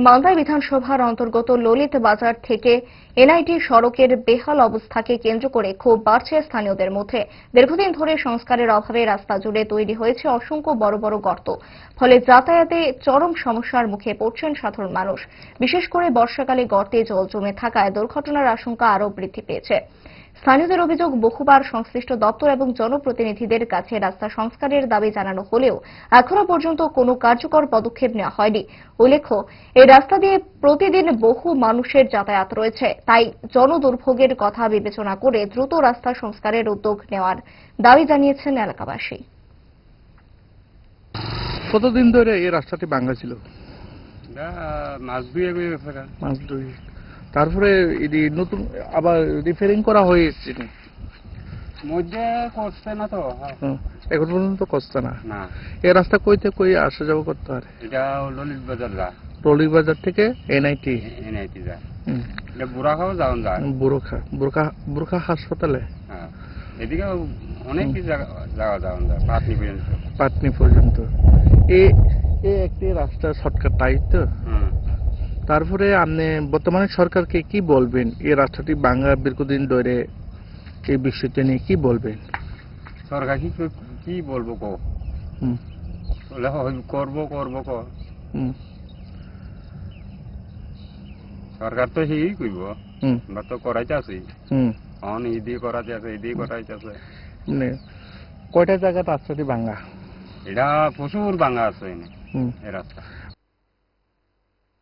মালদা বিধানসভার অন্তর্গত ললিত বাজার থেকে এনআইটি সড়কের বেহাল অবস্থাকে কেন্দ্র করে ক্ষোভ বাড়ছে স্থানীয়দের মধ্যে। দীর্ঘদিন ধরে সংস্কারের অভাবে রাস্তা জুড়ে তৈরি হয়েছে অসংখ্য বড় বড় গর্ত। ফলে যাতায়াতে চরম সমস্যার মুখে পড়ছেন সাধারণ মানুষ। বিশেষ করে বর্ষাকালে গর্তে জল জমে থাকায় দুর্ঘটনার আশঙ্কা আরও বৃদ্ধি পেয়েছে। স্থানীয়দের অভিযোগ, বহুবার সংশ্লিষ্ট দপ্তর এবং জনপ্রতিনিধিদের কাছে রাস্তা সংস্কারের দাবি জানানো হলেও এখনো পর্যন্ত কোনো কার্যকর পদক্ষেপ নেওয়া হয়নি। উল্লেখ্য, এই রাস্তা দিয়ে প্রতিদিন বহু মানুষের যাতায়াত রয়েছে। তাই জনদুর্ভোগের কথা বিবেচনা করে দ্রুত রাস্তা সংস্কারের উদ্যোগ নেওয়ার দাবি জানিয়েছেন এলাকাবাসী। কতদিন ধরে এই রাস্তাটি ভাঙা ছিল? মাস দুই। তারপরে নতুন আবার রিপেয়ারিং করা হয়েছে মধ্যে করছে না তো। এখন পর্যন্ত করছে না। এই রাস্তা কইতে কই আসা যাওয়া করতে পারে? এটা ললিত বাজার যা, ললিত বাজার থেকে এনআইটি যায়। এটা বুড়াখাও যাওয়া যায়। বুড়খা হাসপাতালে। এদিকে অনেক যাওয়া যায়, পাটনি পর্যন্ত। এই একটি রাস্তা শর্টকাট তাই তো। তারপরে আপনি বর্তমানে সরকারকে কি বলবেন? এই রাস্তাটি ভাঙা দীর্ঘদিন ধরে, এই বিষয়টা নিয়ে কি বলবেন? সরকার কি বলবো কো, করবো কো। সরকার তো সেই কইব, আমরা তো করাইতে আছি। ইদি করাতে আছে, ইদি করাইতে আছে। কয়টা জায়গা রাস্তাটি ভাঙা? এটা প্রচুর ভাঙা আছে এই রাস্তা।